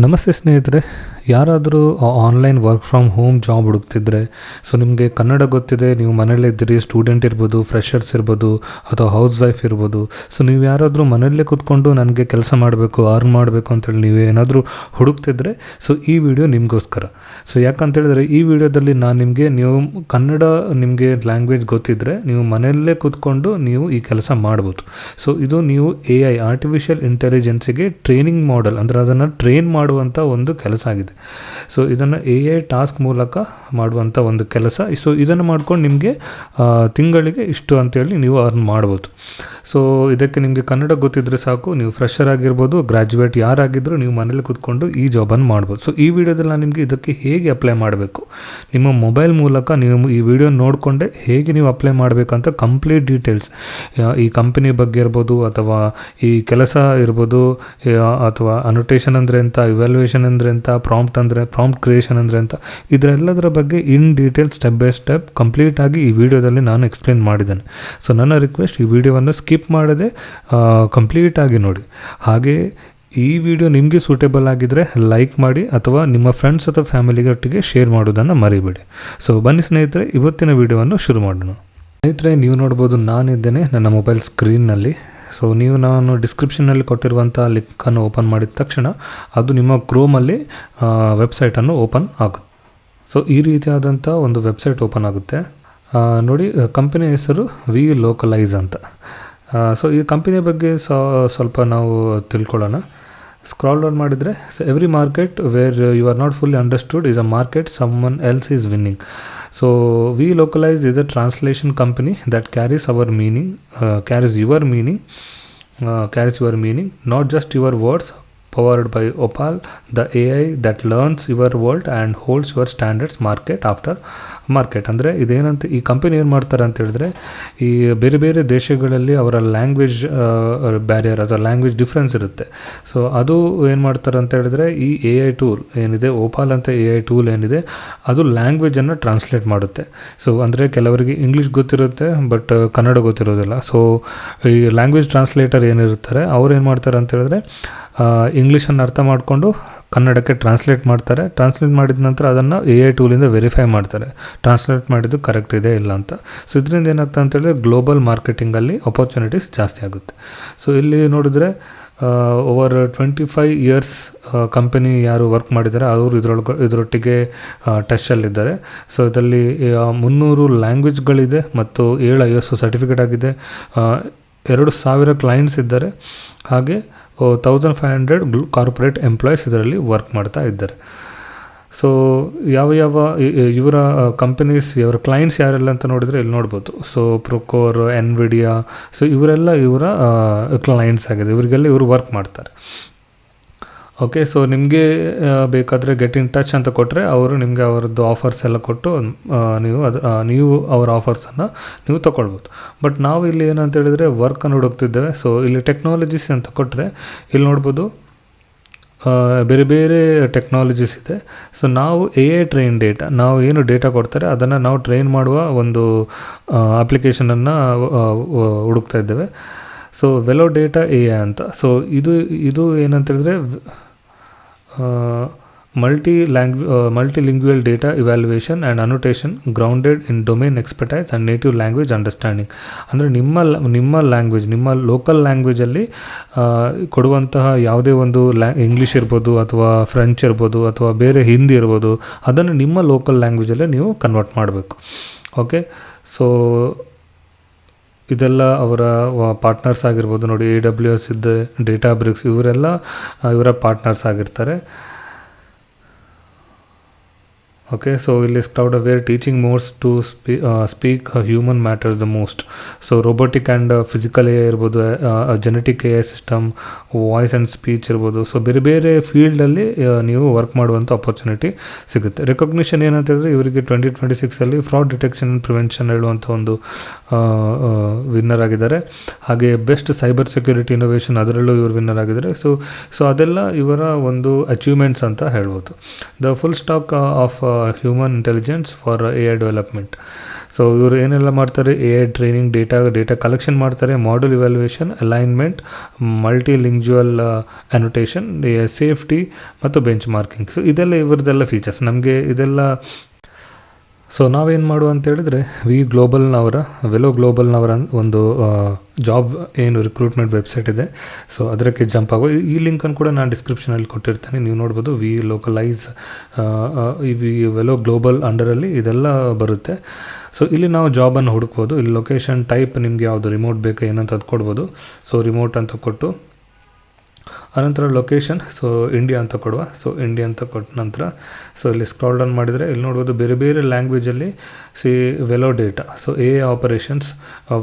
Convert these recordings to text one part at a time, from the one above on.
ನಮಸ್ತೆ ಸ್ನೇಹಿತರೆ, ಯಾರಾದರೂ online work from home job ಹುಡುಕ್ತಿದ್ರೆ, ಸೊ ನಿಮಗೆ ಕನ್ನಡ ಗೊತ್ತಿದೆ, ನೀವು ಮನೇಲಿದ್ದೀರಿ, ಸ್ಟೂಡೆಂಟ್ ಇರ್ಬೋದು, ಫ್ರೆಷರ್ಸ್ ಇರ್ಬೋದು, ಅಥವಾ ಹೌಸ್ ವೈಫ್ ಇರ್ಬೋದು. ಸೊ ನೀವು ಯಾರಾದರೂ ಮನೆಯಲ್ಲೇ ಕೂತ್ಕೊಂಡು ನನಗೆ ಕೆಲಸ ಮಾಡಬೇಕು, ಅರ್ನ್ ಮಾಡಬೇಕು ಅಂತೇಳಿ ನೀವು ಏನಾದರೂ ಹುಡುಕ್ತಿದ್ರೆ, ಸೊ ಈ ವಿಡಿಯೋ ನಿಮಗೋಸ್ಕರ. ಸೊ ಯಾಕಂತೇಳಿದ್ರೆ ಈ ವಿಡಿಯೋದಲ್ಲಿ ನಾನು ನೀವು ಕನ್ನಡ ನಿಮಗೆ ಲ್ಯಾಂಗ್ವೇಜ್ ಗೊತ್ತಿದ್ದರೆ ನೀವು ಮನೆಯಲ್ಲೇ ಕೂತ್ಕೊಂಡು ನೀವು ಈ ಕೆಲಸ ಮಾಡ್ಬೋದು. ಸೊ ಇದು ನೀವು AI ಆರ್ಟಿಫಿಷಿಯಲ್ ಇಂಟೆಲಿಜೆನ್ಸಿಗೆ ಟ್ರೈನಿಂಗ್ ಮಾಡೆಲ್, ಅಂದರೆ ಅದನ್ನು ಟ್ರೈನ್ ಮಾಡುವಂಥ ಒಂದು ಕೆಲಸ ಆಗಿದೆ. ಸೊ ಇದನ್ನು AI ಟಾಸ್ಕ್ ಮೂಲಕ ಮಾಡುವಂಥ ಒಂದು ಕೆಲಸ. ಸೊ ಇದನ್ನು ಮಾಡ್ಕೊಂಡು ನಿಮಗೆ ತಿಂಗಳಿಗೆ ಇಷ್ಟು ಅಂತೇಳಿ ನೀವು ಅರ್ನ್ ಮಾಡ್ಬೋದು. ಸೊ ಇದಕ್ಕೆ ನಿಮಗೆ ಕನ್ನಡ ಗೊತ್ತಿದ್ದರೆ ಸಾಕು, ನೀವು ಫ್ರೆಷರ್ ಆಗಿರ್ಬೋದು, ಗ್ರ್ಯಾಜುಯೇಟ್ ಯಾರಾಗಿದ್ದರೂ ನೀವು ಮನೇಲಿ ಕೂತ್ಕೊಂಡು ಈ ಜಾಬನ್ನು ಮಾಡ್ಬೋದು. ಸೊ ಈ ವಿಡಿಯೋದಲ್ಲಿ ನಾನು ನಿಮಗೆ ಇದಕ್ಕೆ ಹೇಗೆ ಅಪ್ಲೈ ಮಾಡಬೇಕು, ನಿಮ್ಮ ಮೊಬೈಲ್ ಮೂಲಕ ನೀವು ಈ ವಿಡಿಯೋ ನೋಡಿಕೊಂಡೆ ಹೇಗೆ ನೀವು ಅಪ್ಲೈ ಮಾಡಬೇಕಂತ ಕಂಪ್ಲೀಟ್ ಡೀಟೇಲ್ಸ್, ಈ ಕಂಪನಿ ಬಗ್ಗೆ ಇರ್ಬೋದು, ಅಥವಾ ಈ ಕೆಲಸ ಇರ್ಬೋದು, ಅಥವಾ ಅನೋಟೇಷನ್ ಅಂದರೆ ಅಂತ, ಇವ್ಯಾಲ್ಯೂಯೇಷನ್ ಅಂದರೆ ಅಂತ, ಪ್ರಾಂಪ್ಟ್ ಕ್ರಿಯೇಷನ್ ಅಂದರೆ ಅಂತ, ಇದರೆಲ್ಲದರ ಬಗ್ಗೆ in detail step by step ಕಂಪ್ಲೀಟಾಗಿ ಈ ವಿಡಿಯೋದಲ್ಲಿ ನಾನು ಎಕ್ಸ್ಪ್ಲೇನ್ ಮಾಡಿದ್ದೇನೆ. ಸೊ ನನ್ನ ರಿಕ್ವೆಸ್ಟ್, ಈ ವಿಡಿಯೋವನ್ನು ಸ್ಕಿಪ್ ಮಾಡದೆ ಕಂಪ್ಲೀಟಾಗಿ ನೋಡಿ. ಹಾಗೆ ಈ ವಿಡಿಯೋ ನಿಮಗೆ ಸೂಟೇಬಲ್ ಆಗಿದ್ದರೆ ಲೈಕ್ ಮಾಡಿ, ಅಥವಾ ನಿಮ್ಮ ಫ್ರೆಂಡ್ಸ್ ಅಥವಾ ಫ್ಯಾಮಿಲಿಗೆ ಒಟ್ಟಿಗೆ ಶೇರ್ ಮಾಡೋದನ್ನು ಮರಿಬೇಡಿ. ಸೊ ಬನ್ನಿ ಸ್ನೇಹಿತರೆ, ಇವತ್ತಿನ ವಿಡಿಯೋವನ್ನು ಶುರು ಮಾಡೋಣ. ಸ್ನೇಹಿತರೆ, ನೀವು ನೋಡ್ಬೋದು, ನಾನಿದ್ದೇನೆ ನನ್ನ ಮೊಬೈಲ್ ಸ್ಕ್ರೀನ್ನಲ್ಲಿ. ಸೊ ನಾನು ಡಿಸ್ಕ್ರಿಪ್ಷನ್ನಲ್ಲಿ ಕೊಟ್ಟಿರುವಂಥ ಲಿಂಕನ್ನು ಓಪನ್ ಮಾಡಿದ ತಕ್ಷಣ ಅದು ನಿಮ್ಮ ಕ್ರೋಮಲ್ಲಿ ವೆಬ್ಸೈಟನ್ನು ಓಪನ್ ಆಗುತ್ತೆ. ಸೊ ಈ ರೀತಿಯಾದಂಥ ಒಂದು ವೆಬ್ಸೈಟ್ ಓಪನ್ ಆಗುತ್ತೆ. ನೋಡಿ, ಕಂಪನಿಯ ಹೆಸರು ವಿಲೋಕಲೈಸ್ ಅಂತ. ಸೊ ಈ ಕಂಪನಿಯ ಬಗ್ಗೆ ಸ್ವಲ್ಪ ನಾವು ತಿಳ್ಕೊಳ್ಳೋಣ. ಸ್ಕ್ರಾಲ್ ಡೌನ್ ಮಾಡಿದರೆ, so every market where you are not fully understood is a market someone else is winning. So VLocalize is a translation company that carries your meaning, not just your words. Powered by Opal, the AI that learns your world and holds your standards market after market. ಅಂದರೆ ಇದೇನಂತ, ಈ company ಏನು ಮಾಡ್ತಾರೆ ಅಂತ ಹೇಳಿದ್ರೆ, ಈ ಬೇರೆ ಬೇರೆ ದೇಶಗಳಲ್ಲಿ ಅವರ ಲ್ಯಾಂಗ್ವೇಜ್ ಬ್ಯಾರಿಯರ್ ಅಥವಾ ಲ್ಯಾಂಗ್ವೇಜ್ ಡಿಫ್ರೆನ್ಸ್ ಇರುತ್ತೆ. ಸೊ ಅದು ಏನು ಮಾಡ್ತಾರೆ ಅಂತ ಹೇಳಿದ್ರೆ, ಈ AI ಟೂಲ್ ಏನಿದೆ, ಓಪಾಲ್ ಅಂತ AI ಟೂಲ್ ಏನಿದೆ, ಅದು ಲ್ಯಾಂಗ್ವೇಜನ್ನು ಟ್ರಾನ್ಸ್ಲೇಟ್ ಮಾಡುತ್ತೆ. ಸೊ ಅಂದರೆ ಕೆಲವರಿಗೆ ಇಂಗ್ಲೀಷ್ ಗೊತ್ತಿರುತ್ತೆ, ಬಟ್ ಕನ್ನಡ ಗೊತ್ತಿರೋದಿಲ್ಲ. ಸೊ ಈ ಲ್ಯಾಂಗ್ವೇಜ್ ಟ್ರಾನ್ಸ್ಲೇಟರ್ ಏನಿರ್ತಾರೆ, ಅವ್ರು ಏನು ಮಾಡ್ತಾರೆ ಅಂತ ಹೇಳಿದ್ರೆ, ಇಂಗ್ಲೀಷನ್ನು ಅರ್ಥ ಮಾಡಿಕೊಂಡು ಕನ್ನಡಕ್ಕೆ ಟ್ರಾನ್ಸ್ಲೇಟ್ ಮಾಡ್ತಾರೆ. ಟ್ರಾನ್ಸ್ಲೇಟ್ ಮಾಡಿದ ನಂತರ ಅದನ್ನು AI ಟೂಲಿಂದ ವೆರಿಫೈ ಮಾಡ್ತಾರೆ, ಟ್ರಾನ್ಸ್ಲೇಟ್ ಮಾಡಿದ್ದು ಕರೆಕ್ಟ್ ಇದೆ ಇಲ್ಲ ಅಂತ. ಸೊ ಇದರಿಂದ ಏನಾಗ್ತದೆ ಅಂತ ಹೇಳಿದ್ರೆ, ಗ್ಲೋಬಲ್ ಮಾರ್ಕೆಟಿಂಗಲ್ಲಿ ಅಪರ್ಚುನಿಟೀಸ್ ಜಾಸ್ತಿ ಆಗುತ್ತೆ. ಸೊ ಇಲ್ಲಿ ನೋಡಿದ್ರೆ, ಓವರ್ 25 ಇಯರ್ಸ್ ಕಂಪನಿ ಯಾರು ವರ್ಕ್ ಮಾಡಿದ್ದಾರೆ ಅವರು ಇದರೊಟ್ಟಿಗೆ ಟಚಲ್ಲಿದ್ದಾರೆ. ಸೊ ಇದರಲ್ಲಿ 300 ಲ್ಯಾಂಗ್ವೇಜ್ಗಳಿದೆ ಮತ್ತು 7 ISO ಸರ್ಟಿಫಿಕೇಟ್ ಆಗಿದೆ. 2000 ಕ್ಲೈಂಟ್ಸ್ ಇದ್ದಾರೆ. ಹಾಗೆ 1500 ಕಾರ್ಪೊರೇಟ್ ಎಂಪ್ಲಾಯೀಸ್ ಇದರಲ್ಲಿ ವರ್ಕ್ ಮಾಡ್ತಾ ಇದ್ದಾರೆ. ಸೊ ಯಾವ ಇವರ ಕಂಪನೀಸ್, ಇವರ ಕ್ಲೈಂಟ್ಸ್ ಯಾರೆಲ್ಲ ಅಂತ ನೋಡಿದರೆ ಇಲ್ಲಿ ನೋಡ್ಬೋದು. ಸೊ ಪ್ರೊಕೋರ್, ಎನ್ವಿಡಿಯಾ, ಸೊ ಇವರೆಲ್ಲ ಇವರ ಕ್ಲೈಂಟ್ಸ್ ಆಗಿದೆ. ಇವರಿಗೆಲ್ಲ ಇವರು ವರ್ಕ್ ಮಾಡ್ತಾರೆ. ಓಕೆ, ಸೊ ನಿಮಗೆ ಬೇಕಾದರೆ ಗೆಟ್ ಇನ್ ಟಚ್ ಅಂತ ಕೊಟ್ಟರೆ ಅವರು ನಿಮಗೆ ಅವರದ್ದು ಆಫರ್ಸ್ ಎಲ್ಲ ಕೊಟ್ಟು ನೀವು ಅವರ ಆಫರ್ಸನ್ನು ನೀವು ತೊಗೊಳ್ಬೋದು. ಬಟ್ ನಾವು ಇಲ್ಲಿ ಏನಂತ ಹೇಳಿದರೆ ವರ್ಕನ್ನು ಹುಡುಕ್ತಿದ್ದೇವೆ. ಸೊ ಇಲ್ಲಿ ಟೆಕ್ನಾಲಜೀಸ್ ಅಂತ ಕೊಟ್ಟರೆ ಇಲ್ಲಿ ನೋಡ್ಬೋದು, ಬೇರೆ ಬೇರೆ ಟೆಕ್ನಾಲಜೀಸ್ ಇದೆ. ಸೊ ನಾವು AI ಟ್ರೈನ್ ಡೇಟಾ, ನಾವು ಏನು ಡೇಟಾ ಕೊಡ್ತಾರೆ ಅದನ್ನು ನಾವು ಟ್ರೈನ್ ಮಾಡುವ ಒಂದು ಅಪ್ಲಿಕೇಶನನ್ನು ಹುಡುಕ್ತಾ ಇದ್ದೇವೆ. ಸೊ ವೆಲೋ ಡೇಟಾ AI ಅಂತ. ಸೊ ಇದು ಏನಂತ ಹೇಳಿದ್ರೆ, multilingual data evaluation and annotation grounded in domain expertise and native language understanding. ಅಂದರೆ ನಿಮ್ಮ ಲ್ಯಾಂಗ್ವೇಜ್, ನಿಮ್ಮ ಲೋಕಲ್ ಲ್ಯಾಂಗ್ವೇಜಲ್ಲಿ ಕೊಡುವಂತಹ ಯಾವುದೇ ಒಂದು ಇಂಗ್ಲೀಷ್ ಇರ್ಬೋದು, ಅಥವಾ ಫ್ರೆಂಚ್ ಇರ್ಬೋದು, ಅಥವಾ ಬೇರೆ ಹಿಂದಿ ಇರ್ಬೋದು, ಅದನ್ನು ನಿಮ್ಮ ಲೋಕಲ್ ಲ್ಯಾಂಗ್ವೇಜಲ್ಲೇ ನೀವು ಕನ್ವರ್ಟ್ ಮಾಡಬೇಕು. ಓಕೆ, ಸೊ ಇದೆಲ್ಲ ಅವರ ಪಾರ್ಟ್ನರ್ಸ್ ಆಗಿರ್ಬೋದು. ನೋಡಿ, AWS ಇದೆ, ಡೇಟಾಬ್ರಿಕ್ಸ್, ಇವರ ಪಾರ್ಟ್ನರ್ಸ್ ಆಗಿರ್ತಾರೆ. ಓಕೆ, ಸೊ ಇಲ್ಲಿ ಸ್ಕ್ರೌಡ್ where teaching modes to speak human matters the most. So robotic and physical AI ಇರ್ಬೋದು, genetic AI system, voice and speech ಇರ್ಬೋದು. ಸೊ ಬೇರೆ ಬೇರೆ ಫೀಲ್ಡಲ್ಲಿ ನೀವು ವರ್ಕ್ ಮಾಡುವಂಥ ಅಪರ್ಚುನಿಟಿ ಸಿಗುತ್ತೆ. ರೆಕಗ್ನಿಷನ್ ಏನಂತ ಹೇಳಿದ್ರೆ, ಇವರಿಗೆ 2026 ಫ್ರಾಡ್ ಡಿಟೆಕ್ಷನ್ ಆ್ಯಂಡ್ ಪ್ರಿವೆನ್ಷನ್ ಹೇಳುವಂಥ ಒಂದು ವಿನ್ನರ್ ಆಗಿದ್ದಾರೆ. ಹಾಗೆ ಬೆಸ್ಟ್ ಸೈಬರ್ ಸೆಕ್ಯೂರಿಟಿ ಇನೋವೇಷನ್, ಅದರಲ್ಲೂ ಇವರು ವಿನ್ನರ್ ಆಗಿದ್ದಾರೆ. ಸೊ ಅದೆಲ್ಲ ಇವರ ಒಂದು ಅಚೀವ್ಮೆಂಟ್ಸ್ ಅಂತ ಹೇಳ್ಬೋದು. The full stack of human intelligence for AI development. So ಇವರು ಏನೆಲ್ಲ ಮಾಡ್ತಾರೆ, AI ಟ್ರೈನಿಂಗ್, ಡೇಟಾ ಕಲೆಕ್ಷನ್ ಮಾಡ್ತಾರೆ, module evaluation, alignment, multilingual annotation, safety ಮತ್ತು ಬೆಂಚ್ ಮಾರ್ಕಿಂಗ್. ಸೊ ಇದೆಲ್ಲ ಇವ್ರದ್ದೆಲ್ಲ ಫೀಚರ್ಸ್ ನಮಗೆ ಇದೆಲ್ಲ. ಸೊ ನಾವೇನು ಮಾಡುವ ಅಂತ ಹೇಳಿದ್ರೆ, ವೆಲೋ ಗ್ಲೋಬಲ್ನವರ ಒಂದು ಜಾಬ್ ಏನು ರಿಕ್ರೂಟ್ಮೆಂಟ್ ವೆಬ್ಸೈಟ್ ಇದೆ, ಸೊ ಅದಕ್ಕೆ ಜಂಪ್ ಆಗೋ. ಈ ಲಿಂಕನ್ನು ಕೂಡ ನಾನು ಡಿಸ್ಕ್ರಿಪ್ಷನಲ್ಲಿ ಕೊಟ್ಟಿರ್ತೀನಿ, ನೀವು ನೋಡ್ಬೋದು. ವೆಲೋ ಗ್ಲೋಬಲ್ ಅಂಡರಲ್ಲಿ ಇದೆಲ್ಲ ಬರುತ್ತೆ. ಸೊ ಇಲ್ಲಿ ನಾವು ಜಾಬನ್ನು ಹುಡುಕ್ಬೋದು. ಇಲ್ಲಿ ಲೊಕೇಶನ್ ಟೈಪ್ ನಿಮಗೆ ಯಾವುದು ರಿಮೋಟ್ ಬೇಕು ಏನಂತ ಅದು ಕೊಡ್ಬೋದು. ಸೊ ರಿಮೋಟ್ ಅಂತ ಕೊಟ್ಟು ಆನಂತರ ಲೊಕೇಶನ್, ಸೊ ಇಂಡಿಯಾ ಅಂತ ಕೊಡುವ. ಸೊ ಇಂಡಿಯಾ ಅಂತ ಕೊಟ್ಟ ನಂತರ ಸೊ ಇಲ್ಲಿ ಸ್ಕ್ರಾಲ್ ಡೌನ್ ಮಾಡಿದರೆ ಇಲ್ಲಿ ನೋಡ್ಬೋದು ಬೇರೆ ಬೇರೆ ಲ್ಯಾಂಗ್ವೇಜಲ್ಲಿ Velo Data, so AI operations,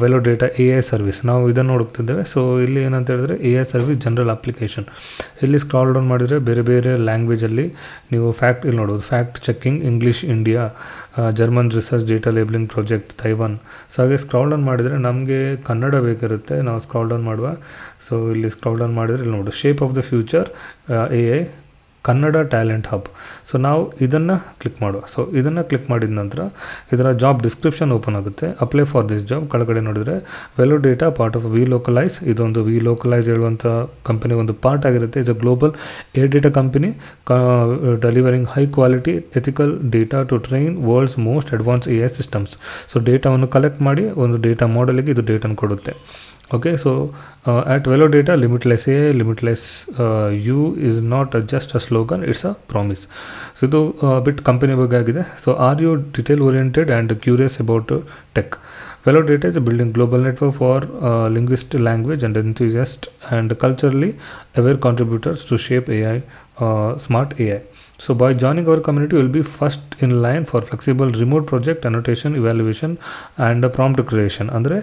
Velo Data AI service, ನಾವು ಇದನ್ನು ಹುಡುಕ್ತಿದ್ದೇವೆ. ಸೊ ಇಲ್ಲಿ ಏನಂತ ಹೇಳಿದ್ರೆ AI ಸರ್ವಿಸ್ ಜನರಲ್ ಅಪ್ಲಿಕೇಶನ್. ಇಲ್ಲಿ ಸ್ಕ್ರಾಲ್ ಡೌನ್ ಮಾಡಿದರೆ ಬೇರೆ ಬೇರೆ ಲ್ಯಾಂಗ್ವೇಜಲ್ಲಿ ನೀವು ಇಲ್ಲಿ ನೋಡ್ಬೋದು. Fact checking English India, German research data labeling project Taiwan. So ಹಾಗೆ ಸ್ಕ್ರಾಲ್ ಡೌನ್ ಮಾಡಿದರೆ ನಮಗೆ ಕನ್ನಡ ಬೇಕಿರುತ್ತೆ, ನಾವು ಸ್ಕ್ರಾಲ್ ಡೌನ್ ಮಾಡುವ. ಸೊ ಇಲ್ಲಿ ಸ್ಕ್ರಾಲ್ ಡೌನ್ ಮಾಡಿದರೆ ಇಲ್ಲಿ ನೋಡು, shape of the future AI Kannada talent hub. So ನಾವು ಇದನ್ನು ಕ್ಲಿಕ್ ಮಾಡುವ. ಸೊ ಇದನ್ನು ಕ್ಲಿಕ್ ಮಾಡಿದ ನಂತರ ಇದರ ಜಾಬ್ ಡಿಸ್ಕ್ರಿಪ್ಷನ್ ಓಪನ್ ಆಗುತ್ತೆ. ಅಪ್ಲೈ ಫಾರ್ ದಿಸ್ ಜಾಬ್ ಕೆಳಗಡೆ ನೋಡಿದರೆ Velo Data part of VLocalize, ಇದೊಂದು ವಿಲೋಕಲೈಸ್ ಹೇಳುವಂಥ ಕಂಪನಿ ಒಂದು ಪಾರ್ಟ್ ಆಗಿರುತ್ತೆ. Is a global AI data company delivering high quality ethical data to train world's most advanced AI systems. So ಡೇಟಾವನ್ನು collect ಮಾಡಿ ಒಂದು data ಮಾಡೆಲಿಗೆ ಇದು ಡೇಟನ್ನು ಕೊಡುತ್ತೆ. Okay, so at Velo Data, limitless AI, limitless you is not just a slogan, it's a promise. So ಇದು bit company ಬಗ್ಗೆ ಆಗಿದೆ. So are you detail oriented and curious about tech? Velo Data is building global network for linguist, language and enthusiast and culturally aware contributors to shape AI, smart AI. So by joining our community, you will be first in line for flexible remote project annotation, evaluation and prompt creation. ಅಂದರೆ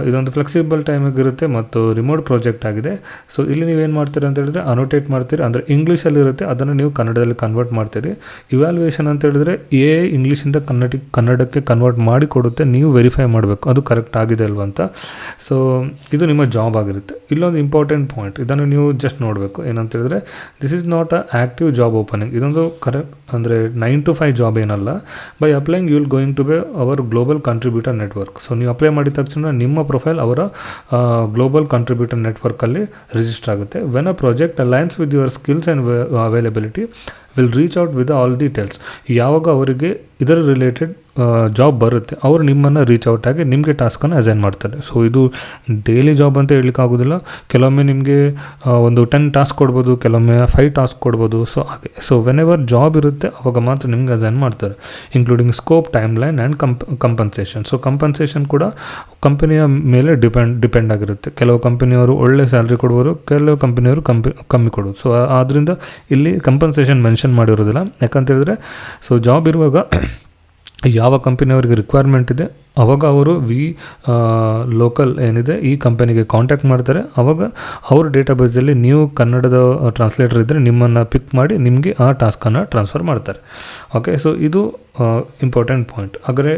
ಇದೊಂದು flexible ಟೈಮಿಗೆ ಇರುತ್ತೆ ಮತ್ತು remote project ಆಗಿದೆ. So ಇಲ್ಲಿ ನೀವೇನು ಮಾಡ್ತೀರಿ ಅಂತ ಹೇಳಿದ್ರೆ ಅನೋಟೇಟ್ ಮಾಡ್ತೀರಿ, ಅಂದರೆ ಇಂಗ್ಲೀಷಲ್ಲಿ ಇರುತ್ತೆ, ಅದನ್ನು ನೀವು ಕನ್ನಡದಲ್ಲಿ ಕನ್ವರ್ಟ್ ಮಾಡ್ತೀರಿ. ಇವ್ಯಾಲ್ಯೂಯೇಷನ್ ಅಂತ ಹೇಳಿದ್ರೆ AI ಇಂಗ್ಲೀಷಿಂದ ಕನ್ನಡಕ್ಕೆ ಕನ್ವರ್ಟ್ ಮಾಡಿ ಕೊಡುತ್ತೆ, ನೀವು ವೆರಿಫೈ ಮಾಡಬೇಕು ಅದು ಕರೆಕ್ಟ್ ಆಗಿದೆ ಅಲ್ವ ಅಂತ. ಸೊ ಇದು ನಿಮ್ಮ ಜಾಬ್ ಆಗಿರುತ್ತೆ. ಇಲ್ಲೊಂದು ಇಂಪಾರ್ಟೆಂಟ್ ಪಾಯಿಂಟ್, ಇದನ್ನು ನೀವು ಜಸ್ಟ್ ನೋಡಬೇಕು. ಏನಂತ ಹೇಳಿದ್ರೆ, this is not a active job opening. ಇದೊಂದು ಕರೆಕ್ಟ್ ಅಂದರೆ 9 to 5 ಜಾಬ್ ಏನಲ್ಲ. By applying you will going to be our global contributor network. So ನೀವು ಅಪ್ಲೈ ಮಾಡಿದ ತಕ್ಷಣ ನಿಮ್ಮ ಪ್ರೊಫೈಲ್ ಅವರ ಗ್ಲೋಬಲ್ ಕಂಟ್ರಿಬ್ಯೂಟರ್ ನೆಟ್ವರ್ಕಲ್ಲಿ ರಿಜಿಸ್ಟರ್ ಆಗುತ್ತೆ. When a project aligns with your skills and availability will reach out with all details. ಯಾವಾಗ ಅವರಿಗೆ ಇದರ ರಿಲೇಟೆಡ್ ಜಾಬ್ ಬರುತ್ತೆ, ಅವರು ನಿಮ್ಮನ್ನು ರೀಚ್ ಔಟ್ ಆಗಿ ನಿಮಗೆ ಟಾಸ್ಕನ್ನು ಅಸೈನ್ ಮಾಡ್ತಾರೆ. ಸೊ ಇದು ಡೈಲಿ ಜಾಬ್ ಅಂತ ಹೇಳಲಿಕ್ಕಾಗೋದಿಲ್ಲ. ಕೆಲವೊಮ್ಮೆ ನಿಮಗೆ ಒಂದು 10 ಟಾಸ್ಕ್ ಕೊಡ್ಬೋದು, ಕೆಲವೊಮ್ಮೆ 5 ಟಾಸ್ಕ್ ಕೊಡ್ಬೋದು. ಸೊ ಹಾಗೆ ಸೊ ವೆನ್ ಎವರ್ ಜಾಬ್ ಇರುತ್ತೆ ಅವಾಗ ಮಾತ್ರ ನಿಮ್ಗೆ ಅಸೈನ್ ಮಾಡ್ತಾರೆ, including scope, time line and compensation. So compensation ಕೂಡ ಕಂಪನಿಯ ಮೇಲೆ ಡಿಪೆಂಡ್ ಆಗಿರುತ್ತೆ. ಕೆಲವು ಕಂಪನಿಯವರು ಒಳ್ಳೆ ಸ್ಯಾಲ್ರಿ ಕೊಡುವರು, ಕೆಲವು ಕಂಪನಿಯವರು ಕಮ್ಮಿ ಕೊಡೋದು. ಸೊ ಆದ್ದರಿಂದ ಇಲ್ಲಿ ಕಂಪನ್ಸೇಷನ್ ಮೆನ್ಷನ್ ಮಾಡಿರೋದಿಲ್ಲ. ಯಾಕಂತ ಹೇಳಿದ್ರೆ, ಸೊ ಜಾಬ್ ಇರುವಾಗ ಯಾವ ಕಂಪನಿಯವರಿಗೆ ರಿಕ್ವೈರ್ಮೆಂಟ್ ಇದೆ ಅವಾಗ ಅವರು ಲೋಕಲ್ ಏನಿದೆ ಈ ಕಂಪನಿಗೆ ಕಾಂಟ್ಯಾಕ್ಟ್ ಮಾಡ್ತಾರೆ. ಅವಾಗ ಅವ್ರ ಡೇಟಾಬೇಸಲ್ಲಿ ನೀವು ಕನ್ನಡದ ಟ್ರಾನ್ಸ್ಲೇಟರ್ ಇದ್ದರೆ ನಿಮ್ಮನ್ನು ಪಿಕ್ ಮಾಡಿ ನಿಮಗೆ ಆ ಟಾಸ್ಕನ್ನು ಟ್ರಾನ್ಸ್ಫರ್ ಮಾಡ್ತಾರೆ. ಓಕೆ, ಸೊ ಇದು ಇಂಪಾರ್ಟೆಂಟ್ ಪಾಯಿಂಟ್. ಹಾಗಾದರೆ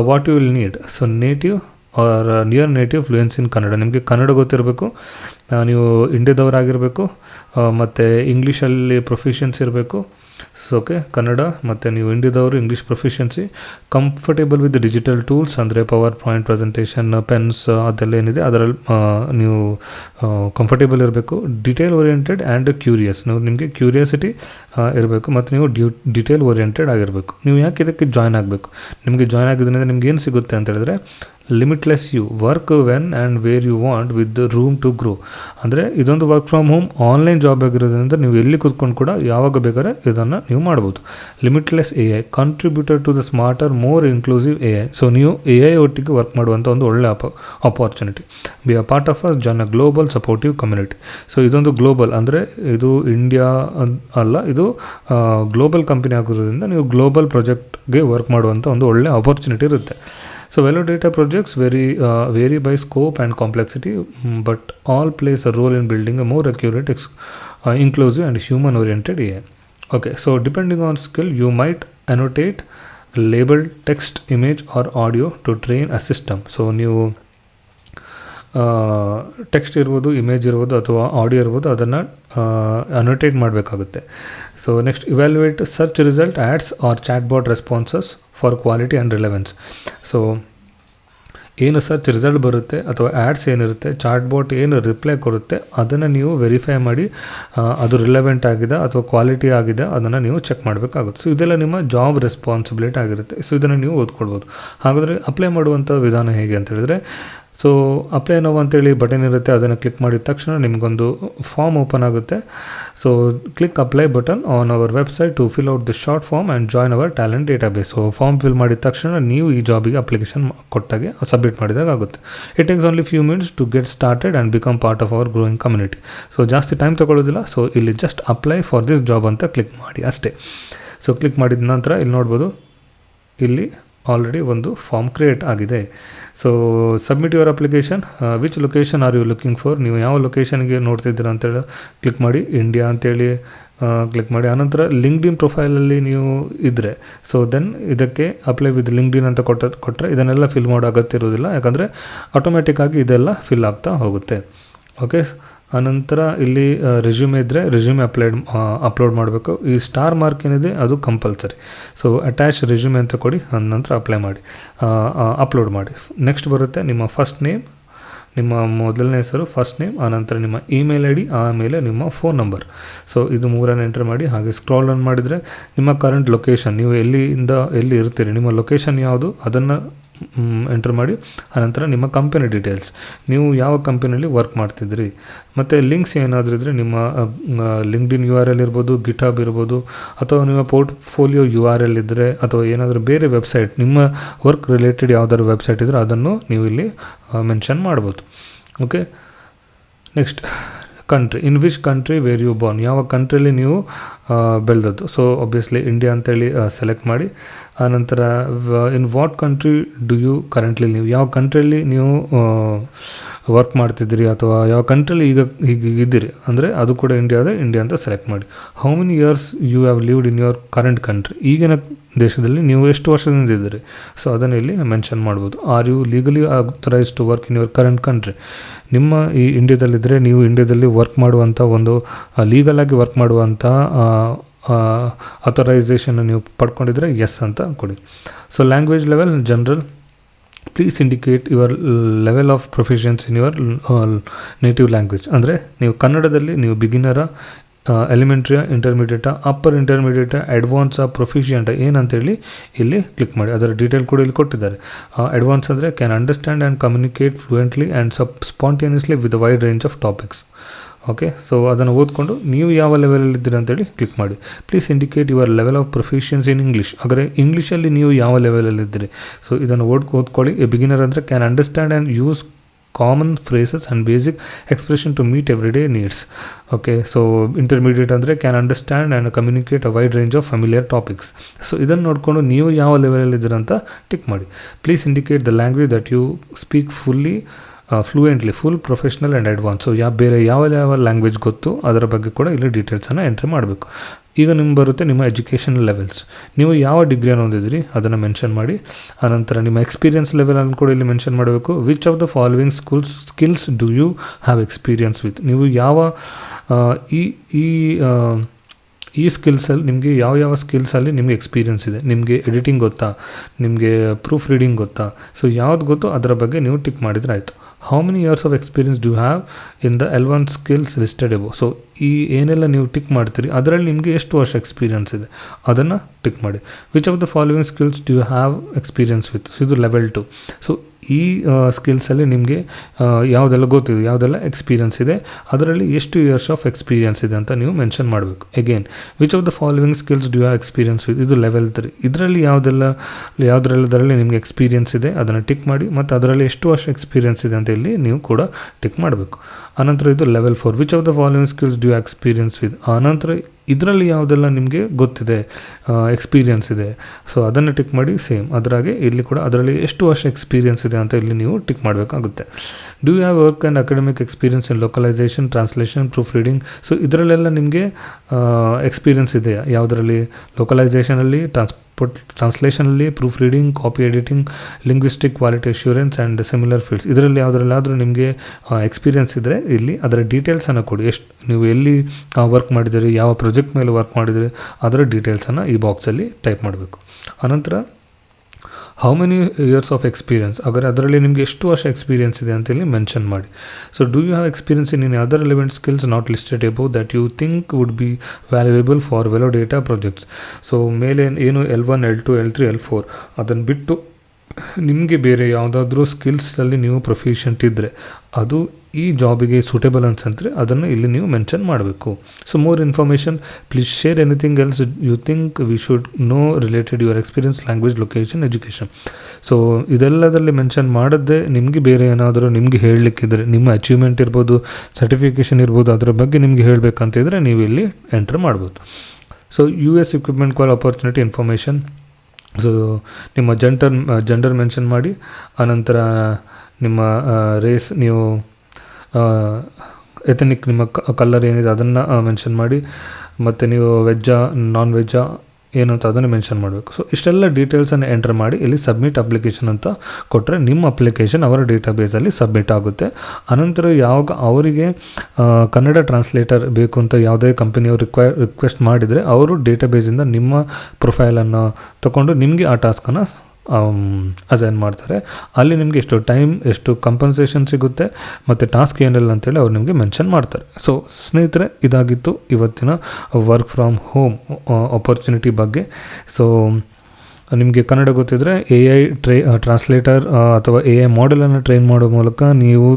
what you will need? So native or near native fluency in Kannada. ನಿಮಗೆ ಕನ್ನಡ ಗೊತ್ತಿರಬೇಕು, ನೀವು ಇಂಡಿಯಾದವರಾಗಿರಬೇಕು, ಮತ್ತು ಇಂಗ್ಲೀಷಲ್ಲಿ ಪ್ರೊಫಿಷಿಯನ್ಸಿ ಇರಬೇಕು. ಸೊ ಓಕೆ, ಕನ್ನಡ ಮತ್ತು ನೀವು ಇಂಡಿಯಾದವರು English proficiency, comfortable with digital tools ಅಂದರೆ ಪವರ್ ಪಾಯಿಂಟ್ ಪ್ರೆಸೆಂಟೇಷನ್, ಪೆನ್ಸ್ ಅದೆಲ್ಲ ಏನಿದೆ ಅದರಲ್ಲಿ ನೀವು ಕಂಫರ್ಟೇಬಲ್ ಇರಬೇಕು. ಡಿಟೇಲ್ ಓರಿಯೆಂಟೆಡ್ ಆ್ಯಂಡ್ ಕ್ಯೂರಿಯಸ್, ನಿಮಗೆ ಕ್ಯೂರಿಯಾಸಿಟಿ ಇರಬೇಕು ಮತ್ತು ನೀವು ಡಿಟೇಲ್ ಓರಿಯೆಂಟೆಡ್ ಆಗಿರಬೇಕು. ನೀವು ಯಾಕೆ ಇದಕ್ಕೆ ಜಾಯ್ನ್ ಆಗಬೇಕು? ನಿಮಗೆ ಜಾಯ್ನ್ ಆಗಿದ್ದರಿಂದ ನಿಮ್ಗೆ ಏನು ಸಿಗುತ್ತೆ ಅಂತ ಹೇಳಿದ್ರೆ, limitless you work when and where you want with room to grow. ಅಂದರೆ ಇದೊಂದು work from home online job ಆಗಿರೋದ್ರಿಂದ ನೀವು ಎಲ್ಲಿ ಕೂತ್ಕೊಂಡು ಕೂಡ ಯಾವಾಗ ಬೇಕಾದ್ರೆ ಇದನ್ನು ನೀವು ಮಾಡ್ಬೋದು. Limitless AI contributor to the smarter more inclusive AI. So ನೀವು AI ಒಟ್ಟಿಗೆ ವರ್ಕ್ ಮಾಡುವಂಥ ಒಂದು ಒಳ್ಳೆ opportunity. Be a part of us, join a global supportive community. So ಇದೊಂದು ಗ್ಲೋಬಲ್ ಅಂದರೆ ಇದು ಇಂಡಿಯಾ ಅಲ್ಲ, ಇದು ಗ್ಲೋಬಲ್ ಕಂಪನಿ ಆಗಿರೋದ್ರಿಂದ ನೀವು ಗ್ಲೋಬಲ್ ಪ್ರಾಜೆಕ್ಟ್ಗೆ ವರ್ಕ್ ಮಾಡುವಂಥ ಒಂದು ಒಳ್ಳೆ ಅಪಾರ್ಚುನಿಟಿ ಇರುತ್ತೆ. So Velo Data projects vary by scope and complexity, but all plays a role in building a more accurate, inclusive and human-oriented AI. Okay, so depending on skill, you might annotate, label text, image or audio to train a system. So ನೀವು text ಇರ್ಬೋದು, image ಇರ್ಬೋದು ಅಥವಾ audio ಇರ್ಬೋದು, ಅದನ್ನು annotate ಮಾಡಬೇಕಾಗುತ್ತೆ. So next, evaluate search result, ads or chat bot responses for quality and relevance. So ಏನು search result ಬರುತ್ತೆ ಅಥವಾ ಆ್ಯಡ್ಸ್ ಏನಿರುತ್ತೆ, ಚಾಟ್ ಬೋಟ್ ಏನು ರಿಪ್ಲೈ ಕೊಡುತ್ತೆ ಅದನ್ನು ನೀವು ವೆರಿಫೈ ಮಾಡಿ ಅದು ರಿಲೆವೆಂಟ್ ಆಗಿದೆ ಅಥವಾ ಕ್ವಾಲಿಟಿ ಆಗಿದೆ ಅದನ್ನು ನೀವು ಚೆಕ್ ಮಾಡಬೇಕಾಗುತ್ತೆ. ಸೊ ಇದೆಲ್ಲ ನಿಮ್ಮ ಜಾಬ್ ರೆಸ್ಪಾನ್ಸಿಬಿಲಿಟಿ ಆಗಿರುತ್ತೆ. ಸೊ ಇದನ್ನು ನೀವು ಓದ್ಕೊಳ್ಬೋದು. ಹಾಗಾದರೆ ಅಪ್ಲೈ ಮಾಡುವಂಥ ವಿಧಾನ ಹೇಗೆ ಅಂತ ಹೇಳಿದ್ರೆ, ಸೊ ಅಪ್ಲೈ ನಾವು ಅಂತೇಳಿ ಬಟನ್ ಇರುತ್ತೆ, ಅದನ್ನು ಕ್ಲಿಕ್ ಮಾಡಿದ ತಕ್ಷಣ ನಿಮಗೊಂದು ಫಾರ್ಮ್ ಓಪನ್ ಆಗುತ್ತೆ. So click apply button on our website to fill out the short form and join our talent database. So form fill ಮಾಡಿದ ತಕ್ಷಣ ನೀವು ಈ ಜಾಬಿಗೆ ಅಪ್ಲಿಕೇಶನ್ ಕೊಟ್ಟಾಗೆ ಸಬ್ಮಿಟ್ ಮಾಡಿದಾಗ ಆಗುತ್ತೆ. It takes only few minutes to get started and become part of our growing community. So ಜಾಸ್ತಿ time ತೊಗೊಳ್ಳೋದಿಲ್ಲ. So ಇಲ್ಲಿ just apply for this job ಅಂತ ಕ್ಲಿಕ್ ಮಾಡಿ ಅಷ್ಟೇ. ಸೊ ಕ್ಲಿಕ್ ಮಾಡಿದ ನಂತರ ಇಲ್ಲಿ ನೋಡ್ಬೋದು, ಇಲ್ಲಿ ಆಲ್ರೆಡಿ ಒಂದು ಫಾರ್ಮ್ ಕ್ರಿಯೇಟ್ ಆಗಿದೆ. So submit your application, which location are you looking for, ನೀವು ಯಾವ ಲೊಕೇಶನ್ಗೆ ನೋಡ್ತಿದ್ದೀರಾ ಅಂತೇಳಿ ಕ್ಲಿಕ್ ಮಾಡಿ, ಇಂಡಿಯಾ ಅಂತೇಳಿ ಕ್ಲಿಕ್ ಮಾಡಿ. ಆನಂತರ ಲಿಂಕ್ಡ್ಇನ್ ಪ್ರೊಫೈಲಲ್ಲಿ ನೀವು ಇದ್ದರೆ ಸೊ ದೆನ್ ಇದಕ್ಕೆ ಅಪ್ಲೈ ವಿತ್ ಲಿಂಕ್ಡ್ಇನ್ ಅಂತ ಕೊಟ್ಟರೆ ಇದನ್ನೆಲ್ಲ ಫಿಲ್ ಮಾಡೋ ಅಗತ್ಯ ಇರೋದಿಲ್ಲ, ಯಾಕಂದರೆ ಆಟೋಮೆಟಿಕ್ಕಾಗಿ ಇದೆಲ್ಲ ಫಿಲ್ ಆಗ್ತಾ ಹೋಗುತ್ತೆ. ಓಕೆ, ಆನಂತರ ಇಲ್ಲಿ ರೆಸ್ಯೂಮೆ ಇದ್ದರೆ ರೆಸ್ಯೂಮೆ ಅಪ್ಲೋಡ್ ಮಾಡಬೇಕು. ಈ ಸ್ಟಾರ್ ಮಾರ್ಕ್ ಏನಿದೆ ಅದು ಕಂಪಲ್ಸರಿ. ಸೊ ಅಟ್ಯಾಚ್ ರೆಸ್ಯೂಮೆ ಅಂತ ಕೊಡಿ, ನಂತರ ಅಪ್ಲೈ ಮಾಡಿ, ಅಪ್ಲೋಡ್ ಮಾಡಿ. ನೆಕ್ಸ್ಟ್ ಬರುತ್ತೆ ನಿಮ್ಮ ಫಸ್ಟ್ ನೇಮ್, ನಿಮ್ಮ ಮೊದಲನೇ ಹೆಸರು ಫಸ್ಟ್ ನೇಮ್, ಆನಂತರ ನಿಮ್ಮ ಇಮೇಲ್ ಐ ಡಿ, ಆಮೇಲೆ ನಿಮ್ಮ ಫೋನ್ ನಂಬರ್. ಸೊ ಇದು ಮೂರನ್ನು ಎಂಟರ್ ಮಾಡಿ. ಹಾಗೆ ಸ್ಕ್ರಾಲ್ ಡೌನ್ ಮಾಡಿದರೆ ನಿಮ್ಮ ಕರೆಂಟ್ ಲೊಕೇಶನ್, ನೀವು ಎಲ್ಲಿ ಇರ್ತೀರಿ, ನಿಮ್ಮ ಲೊಕೇಶನ್ ಯಾವುದು ಅದನ್ನು ಎಂಟರ್ ಮಾಡಿ. ಆನಂತರ ನಿಮ್ಮ ಕಂಪನಿ ಡೀಟೇಲ್ಸ್, ನೀವು ಯಾವ ಕಂಪನಿಯಲ್ಲಿ ವರ್ಕ್ ಮಾಡ್ತಿದ್ರಿ, ಮತ್ತು ಲಿಂಕ್ಸ್ ಏನಾದರೂ ಇದ್ದರೆ ನಿಮ್ಮ ಲಿಂಕ್ಡ್ಇನ್ URL ಇರ್ಬೋದು, ಗಿಟ್ಹಬ್ ಇರ್ಬೋದು, ಅಥವಾ ನಿಮ್ಮ ಪೋರ್ಟ್ಫೋಲಿಯೋ URL ಇದ್ದರೆ, ಅಥವಾ ಏನಾದರೂ ಬೇರೆ ವೆಬ್ಸೈಟ್ ನಿಮ್ಮ ವರ್ಕ್ ರಿಲೇಟೆಡ್ ಯಾವುದಾದ್ರು ವೆಬ್ಸೈಟ್ ಇದ್ದರೆ ಅದನ್ನು ನೀವು ಇಲ್ಲಿ ಮೆನ್ಷನ್ ಮಾಡ್ಬೋದು. Okay, next country, in which country where you born, ಯಾವ ಕಂಟ್ರಿಯಲ್ಲಿ ನೀವು ಬೆಳೆದದ್ದು. ಸೊ ಒಬ್ವಿಯಸ್ಲಿ ಇಂಡಿಯಾ ಅಂತೇಳಿ ಸೆಲೆಕ್ಟ್ ಮಾಡಿ. ಆನಂತರ in what country do you currently, ನೀವು ಯಾವ ಕಂಟ್ರಿಯಲ್ಲಿ ನೀವು ವರ್ಕ್ ಮಾಡ್ತಿದ್ದೀರಿ ಅಥವಾ ಯಾವ ಕಂಟ್ರಿಯಲ್ಲಿ ಈಗ ಇದ್ದೀರಿ ಅಂದರೆ ಅದು ಕೂಡ ಇಂಡಿಯಾ ಆದರೆ ಇಂಡಿಯಾ ಅಂತ ಸೆಲೆಕ್ಟ್ ಮಾಡಿ. How many years you have lived in your current country, ಈಗಿನ ದೇಶದಲ್ಲಿ ನೀವು ಎಷ್ಟು ವರ್ಷದಿಂದ ಇದ್ದೀರಿ, ಸೊ ಅದನ್ನು ಇಲ್ಲಿ ಮೆನ್ಷನ್ ಮಾಡ್ಬೋದು. Are you legally authorise to work in your current country, ನಿಮ್ಮ ಈ ಇಂಡಿಯಾದಲ್ಲಿದ್ದರೆ ನೀವು ಇಂಡಿಯಾದಲ್ಲಿ ವರ್ಕ್ ಮಾಡುವಂಥ ಒಂದು ಲೀಗಲಾಗಿ ವರ್ಕ್ ಮಾಡುವಂಥ ಅಥರೈಸೇಷನ್ ನೀವು ಪಡ್ಕೊಂಡಿದ್ರೆ ಎಸ್ ಅಂತ ಕೊಡಿ. So language level general, please indicate your level of proficiency in your native language. ಅಂದರೆ ನೀವು ಕನ್ನಡದಲ್ಲಿ ನೀವು ಬಿಗಿನರ, ಎಲಿಮೆಂಟ್ರಿಯ, ಇಂಟರ್ಮೀಡಿಯೇಟ, ಅಪ್ಪರ್ ಇಂಟರ್ಮೀಡಿಯೇಟ, ಅಡ್ವಾನ್ಸ, ಪ್ರೊಫಿಷಿಯಂಟ ಏನಂತೇಳಿ ಇಲ್ಲಿ ಕ್ಲಿಕ್ ಮಾಡಿ. ಅದರ ಡೀಟೇಲ್ ಕೂಡ ಇಲ್ಲಿ ಕೊಟ್ಟಿದ್ದಾರೆ. ಅಡ್ವಾನ್ಸ್ ಅಂದರೆ can understand and communicate fluently and spontaneously with wide range of topics. Okay, so ಅದನ್ನು ಓದ್ಕೊಂಡು ನೀವು ಯಾವ ಲೆವೆಲಲ್ಲಿದ್ದೀರಿ ಅಂತೇಳಿ ಕ್ಲಿಕ್ ಮಾಡಿ. Please indicate your level of proficiency in English, ಅಂದರೆ ಇಂಗ್ಲೀಷಲ್ಲಿ ನೀವು ಯಾವ ಲೆವೆಲಲ್ಲಿದ್ದೀರಿ. ಸೊ ಇದನ್ನು ಓದ್ಕೊಳ್ಳಿ. ಎ ಬಿಗಿನರ್ ಅಂದರೆ can understand and use common phrases and basic expression to meet everyday needs. Okay, so intermediate ಅಂದರೆ can understand and communicate a wide range of familiar topics. So ಇದನ್ನು ನೋಡಿಕೊಂಡು ನೀವು ಯಾವ ಲೆವೆಲಲ್ಲಿದ್ದೀರಂತ ಟಿಕ್ ಮಾಡಿ. Please indicate the language that you speak fluently, full professional and advance. So ಬೇರೆ ಯಾವ language ಗೊತ್ತು ಅದರ ಬಗ್ಗೆ ಕೂಡ ಇಲ್ಲಿ ಡೀಟೇಲ್ಸನ್ನು ಎಂಟ್ರಿ ಮಾಡಬೇಕು. ಈಗ ನಿಮ್ಗೆ ಬರುತ್ತೆ ನಿಮ್ಮ ಎಜುಕೇಷನ್ ಲೆವೆಲ್ಸ್, ನೀವು ಯಾವ ಡಿಗ್ರಿಯನ್ನು ಹೊಂದಿದ್ದೀರಿ ಅದನ್ನು ಮೆನ್ಷನ್ ಮಾಡಿ. ಆನಂತರ ನಿಮ್ಮ ಎಕ್ಸ್ಪೀರಿಯನ್ಸ್ ಲೆವೆಲನ್ನು ಕೂಡ ಇಲ್ಲಿ ಮೆನ್ಷನ್ ಮಾಡಬೇಕು. Which of the following skills do you have experience with, ನೀವು ಯಾವ ಈ ಸ್ಕಿಲ್ಸಲ್ಲಿ ನಿಮಗೆ ಯಾವ ಸ್ಕಿಲ್ಸಲ್ಲಿ ನಿಮಗೆ ಎಕ್ಸ್ಪೀರಿಯನ್ಸ್ ಇದೆ. ನಿಮಗೆ ಎಡಿಟಿಂಗ್ ಗೊತ್ತಾ, ನಿಮಗೆ ಪ್ರೂಫ್ ರೀಡಿಂಗ್ ಗೊತ್ತಾ, ಸೊ ಯಾವ್ದು ಗೊತ್ತೋ ಅದರ ಬಗ್ಗೆ ನೀವು ಟಿಕ್ ಮಾಡಿದರೆ ಆಯಿತು. How many years of experience do have in the L1 skills listed above. So ಈ ಏನೆಲ್ಲ ನೀವು ಟಿಕ್ ಮಾಡ್ತೀರಿ ಅದರಲ್ಲಿ ನಿಮಗೆ ಎಷ್ಟು ವರ್ಷ ಎಕ್ಸ್ಪೀರಿಯನ್ಸ್ ಇದೆ ಅದನ್ನು ಟಿಕ್ ಮಾಡಿ. Which of the following skills do you have experience with, so ಇದು ಲೆವೆಲ್ 2. ಸೊ ಈ ಸ್ಕಿಲ್ಸಲ್ಲಿ ನಿಮಗೆ ಯಾವುದೆಲ್ಲ ಗೊತ್ತಿದೆ, ಯಾವುದೆಲ್ಲ ಎಕ್ಸ್ಪೀರಿಯನ್ಸ್ ಇದೆ, ಅದರಲ್ಲಿ ಎಷ್ಟು ಇಯರ್ಸ್ ಆಫ್ ಎಕ್ಸ್ಪೀರಿಯನ್ಸ್ ಇದೆ ಅಂತ ನೀವು ಮೆನ್ಷನ್ ಮಾಡಬೇಕು. Again which of the following skills do you have experience with, ಇದು ಲೆವೆಲ್ 3. ಇದರಲ್ಲಿ ಯಾವುದರಲ್ಲಿ ನಿಮಗೆ ಎಕ್ಸ್ಪೀರಿಯನ್ಸ್ ಇದೆ ಅದನ್ನು ಟಿಕ್ ಮಾಡಿ, ಮತ್ತು ಅದರಲ್ಲಿ ಎಷ್ಟು ವರ್ಷ ಎಕ್ಸ್ಪೀರಿಯನ್ಸ್ ಇದೆ ಅಂತ ಇಲ್ಲಿ ನೀವು ಕೂಡ ಟಿಕ್ ಮಾಡಬೇಕು. ಆನಂತರ ಇದು level 4, which of the following skills do you experience with. ಆನಂತರ ಇದರಲ್ಲಿ ಯಾವುದೆಲ್ಲ ನಿಮಗೆ ಗೊತ್ತಿದೆ, ಎಕ್ಸ್ಪೀರಿಯನ್ಸ್ ಇದೆ, ಸೊ ಅದನ್ನು ಟಿಕ್ ಮಾಡಿ. ಸೇಮ್ ಅದರಾಗೆ ಇಲ್ಲಿ ಕೂಡ ಅದರಲ್ಲಿ ಎಷ್ಟು ವರ್ಷ ಎಕ್ಸ್ಪೀರಿಯನ್ಸ್ ಇದೆ ಅಂತ ಇಲ್ಲಿ ನೀವು ಟಿಕ್ ಮಾಡಬೇಕಾಗುತ್ತೆ. Do you have work and academic experience in localization, translation, proofreading. So ಇದರಲ್ಲೆಲ್ಲ ನಿಮಗೆ ಎಕ್ಸ್ಪೀರಿಯನ್ಸ್ ಇದೆಯಾ, ಯಾವುದರಲ್ಲಿ ಲೊಕಲೈಸೇಷನಲ್ಲಿ, ಟ್ರಾನ್ಸ್ಲೇಷನಲ್ಲಿ, proofreading, copy editing, linguistic, quality assurance and similar fields. ಇದರಲ್ಲಿ ಯಾವುದರಲ್ಲಾದರೂ ನಿಮಗೆ ಎಕ್ಸ್ಪೀರಿಯನ್ಸ್ ಇದ್ದರೆ ಇಲ್ಲಿ ಅದರ ಡೀಟೇಲ್ಸನ್ನು ಕೊಡಿ. ನೀವು ಎಲ್ಲಿ ವರ್ಕ್ ಮಾಡಿದ್ದೀರಿ, ಯಾವ ಪ್ರಾಜೆಕ್ಟ್ ಮೇಲೆ ವರ್ಕ್ ಮಾಡಿದ್ದೀರಿ ಅದರ ಡೀಟೇಲ್ಸನ್ನು ಈ ಬಾಕ್ಸಲ್ಲಿ ಟೈಪ್ ಮಾಡಬೇಕು. ಆನಂತರ how many years of experience, ಹಾಗಾದರೆ ಅದರಲ್ಲಿ ನಿಮಗೆ ಎಷ್ಟು ವರ್ಷ ಎಕ್ಸ್ಪೀರಿಯನ್ಸ್ ಇದೆ ಅಂತೇಳಿ ಮೆನ್ಷನ್ ಮಾಡಿ. So do you have experience in other relevant skills not listed above that you think would be valuable for Velo Data projects. So ಮೇಲೆ ಏನು L1 L2 L3 L4 ಅದನ್ನು ಬಿಟ್ಟು ನಿಮಗೆ ಬೇರೆ ಯಾವುದಾದ್ರೂ ಸ್ಕಿಲ್ಸಲ್ಲಿ ನೀವು ಪ್ರೊಫಿಷಿಯಂಟ್ ಇದ್ದರೆ ಅದು ಈ ಜಾಬಿಗೆ ಸೂಟೇಬಲ್ ಅನ್ಸಂದ್ರೆ ಅದನ್ನು ಇಲ್ಲಿ ನೀವು ಮೆನ್ಷನ್ ಮಾಡಬೇಕು. So more information please share anything else you think we should know related your experience, language, location, education. So ಇದೆಲ್ಲದರಲ್ಲಿ ಮೆನ್ಷನ್ ಮಾಡದೆ ನಿಮಗೆ ಬೇರೆ ಏನಾದರೂ ನಿಮಗೆ ಹೇಳಲಿಕ್ಕಿದ್ರೆ, ನಿಮ್ಮ ಅಚೀವ್ಮೆಂಟ್ ಇರ್ಬೋದು, ಸರ್ಟಿಫಿಕೇಷನ್ ಇರ್ಬೋದು, ಅದರ ಬಗ್ಗೆ ನಿಮಗೆ ಹೇಳಬೇಕಂತಿದ್ರೆ ನೀವು ಇಲ್ಲಿ ಎಂಟರ್ ಮಾಡ್ಬೋದು. So US equipment call opportunity information. So ನಿಮ್ಮ ಜೆಂಡರ್ ಮೆನ್ಷನ್ ಮಾಡಿ, ಆನಂತರ ನಿಮ್ಮ ರೇಸ್, ನೀವು ಎಥನಿಕ್, ನಿಮ್ಮ ಕಲರ್ ಏನಿದೆ ಅದನ್ನು ಮೆನ್ಷನ್ ಮಾಡಿ, ಮತ್ತು ನೀವು ವೆಜ್ಜಾ ನಾನ್ ವೆಜ್ಜಾ ಏನು ಅಂತ ಅದನ್ನು ಮೆನ್ಷನ್ ಮಾಡಬೇಕು. ಸೊ ಇಷ್ಟೆಲ್ಲ ಡೀಟೇಲ್ಸನ್ನು ಎಂಟರ್ ಮಾಡಿ ಇಲ್ಲಿ ಸಬ್ಮಿಟ್ ಅಪ್ಲಿಕೇಶನ್ ಅಂತ ಕೊಟ್ಟರೆ ನಿಮ್ಮ ಅಪ್ಲಿಕೇಶನ್ ಅವರ ಡೇಟಾಬೇಸಲ್ಲಿ ಸಬ್ಮಿಟ್ ಆಗುತ್ತೆ. ಅನಂತರ ಯಾವಾಗ ಅವರಿಗೆ ಕನ್ನಡ ಟ್ರಾನ್ಸ್ಲೇಟರ್ ಬೇಕು ಅಂತ ಯಾವುದೇ ಕಂಪನಿಯವರು ರಿಕ್ವೆಸ್ಟ್ ಮಾಡಿದರೆ ಅವರು ಡೇಟಾಬೇಸಿಂದ ನಿಮ್ಮ ಪ್ರೊಫೈಲನ್ನು ತಗೊಂಡು ನಿಮಗೆ ಆ ಟಾಸ್ಕನ್ನು ಅಸೈನ್ ಮಾಡ್ತಾರೆ. ಅಲ್ಲಿ ನಿಮಗೆ ಎಷ್ಟು ಟೈಮ್, ಎಷ್ಟು ಕಂಪನ್ಸೇಷನ್ ಸಿಗುತ್ತೆ ಮತ್ತು ಟಾಸ್ಕ್ ಏನಿಲ್ಲ ಅಂತೇಳಿ ಅವ್ರು ನಿಮಗೆ ಮೆನ್ಷನ್ ಮಾಡ್ತಾರೆ. ಸೊ ಸ್ನೇಹಿತರೆ, ಇದಾಗಿತ್ತು ಇವತ್ತಿನ ವರ್ಕ್ ಫ್ರಮ್ ಹೋಮ್ ಆಪರ್ಚುನಿಟಿ ಬಗ್ಗೆ. ಸೊ ನಿಮಗೆ ಕನ್ನಡ ಗೊತ್ತಿದ್ದರೆ AI ಟ್ರಾನ್ಸ್ಲೇಟರ್ ಅಥವಾ AI ಮಾಡೆಲನ್ನು ಟ್ರೈನ್ ಮಾಡೋ ಮೂಲಕ ನೀವು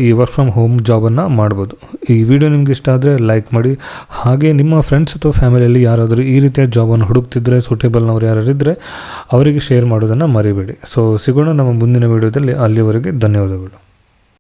ಈ ವರ್ಕ್ ಫ್ರಮ್ ಹೋಮ್ ಜಾಬನ್ನು ಮಾಡ್ಬೋದು. ಈ ವಿಡಿಯೋ ನಿಮ್ಗೆ ಇಷ್ಟ ಆದರೆ ಲೈಕ್ ಮಾಡಿ, ಹಾಗೆ ನಿಮ್ಮ ಫ್ರೆಂಡ್ಸ್ ಅಥವಾ ಫ್ಯಾಮಿಲಿಯಲ್ಲಿ ಯಾರಾದರೂ ಈ ರೀತಿಯ ಜಾಬನ್ನು ಹುಡುಕ್ತಿದ್ರೆ, ಸೂಟೇಬಲ್ನವ್ರು ಯಾರು ಇದ್ದರೆ ಅವರಿಗೆ ಶೇರ್ ಮಾಡೋದನ್ನು ಮರಿಬೇಡಿ. ಸೊ ಸಿಗೋಣ ನಮ್ಮ ಮುಂದಿನ ವಿಡಿಯೋದಲ್ಲಿ. ಅಲ್ಲಿವರೆಗೆ ಧನ್ಯವಾದಗಳು.